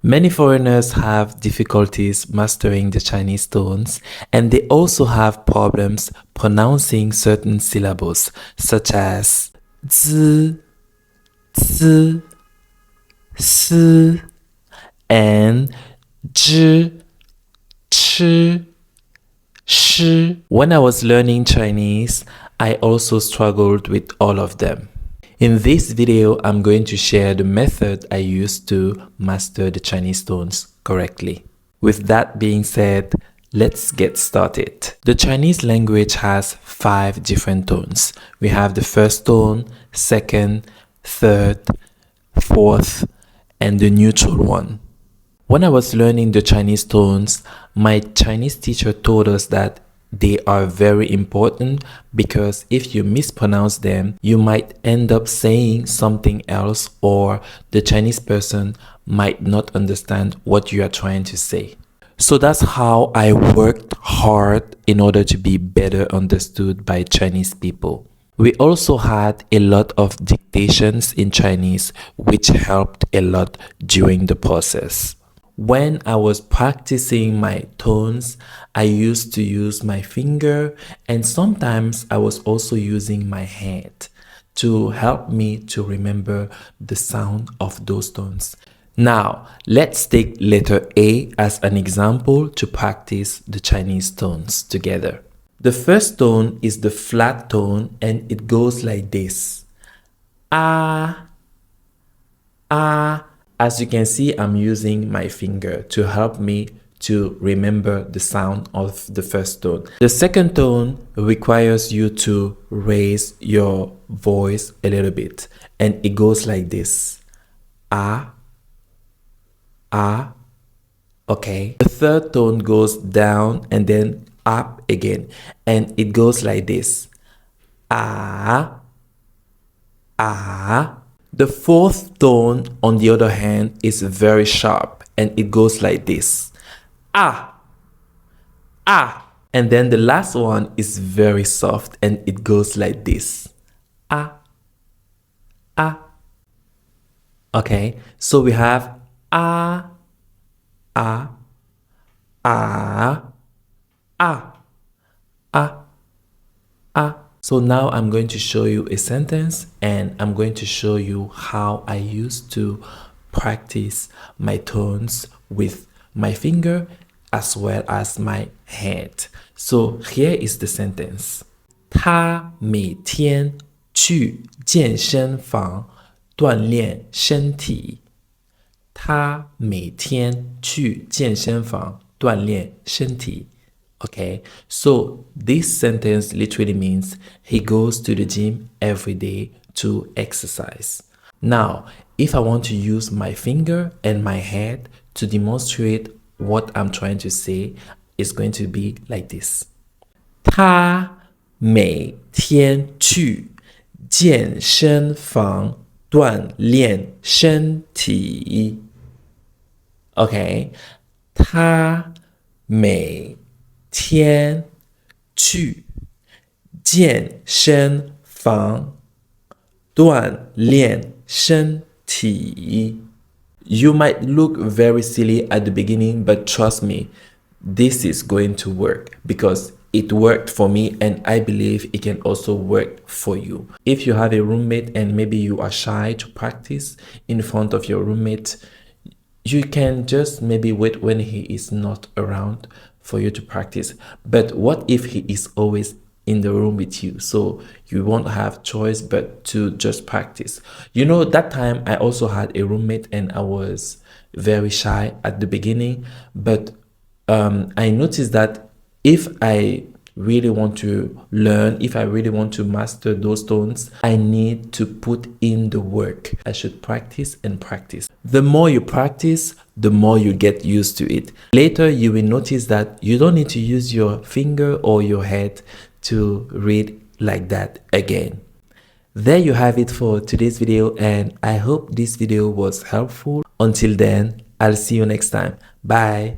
Many foreigners have difficulties mastering the Chinese tones, and they also have problems pronouncing certain syllables such as z, z, s, and zh, ch, sh. When I was learning Chinese, I also struggled with all of them. In this video, I'm going to share the method I used to master the Chinese tones correctly. With that being said, let's get started. The Chinese language has 5 different tones. We have the first tone, second, third, fourth, and the neutral one. When I was learning the Chinese tones, my Chinese teacher told us that they are very important because if you mispronounce them, you might end up saying something else, or the Chinese person might not understand what you are trying to say. So that's how I worked hard in order to be better understood by Chinese people. We also had a lot of dictations in Chinese, which helped a lot during the process. When I was practicing my tones, I used to use my finger, and sometimes I was also using my head to help me to remember the sound of those tones. Now, let's take letter A as an example to practice the Chinese tones together. The first tone is the flat tone, and it goes like this. Ah, ah. As you can see, I'm using my finger to help me to remember the sound of the first tone. The second tone requires you to raise your voice a little bit, and it goes like this. Ah, ah, okay. The third tone goes down and then up again, and it goes like this. Ah, ah. The fourth tone, on the other hand, is very sharp, and it goes like this. Ah, ah. And then the last one is very soft, and it goes like this. Ah, ah. Okay, so we have ah, ah, ah, ah, ah, ah. So now I'm going to show you a sentence, and I'm going to show you how I used to practice my tones with my finger as well as my hand. So here is the sentence. 他每天去健身房锻炼身体。他每天去健身房锻炼身体。Okay, so this sentence literally means he goes to the gym every day to exercise. Now, if I want to use my finger and my head to demonstrate what I'm trying to say, it's going to be like this. 他每天去健身房锻炼身体。Okay, 他每天去健身房锻炼身体。You might look very silly at the beginning, but trust me, this is going to work because it worked for me, and I believe it can also work for you. If you have a roommate and maybe you are shy to practice in front of your roommate, you can just maybe wait when he is not around for you to practice. But what if he is always in the room with you? So you won't have choice but to just practice. You know, that time I also had a roommate, and I was very shy at the beginning, but I noticed that if I really want to learn, if I really want to master those tones, I need to put in the work. I should practice and practice. The more you practice, the more you get used to it. Later, you will notice that you don't need to use your finger or your head to read like that again. There you have it for today's video, and I hope this video was helpful. Until then, I'll see you next time. Bye.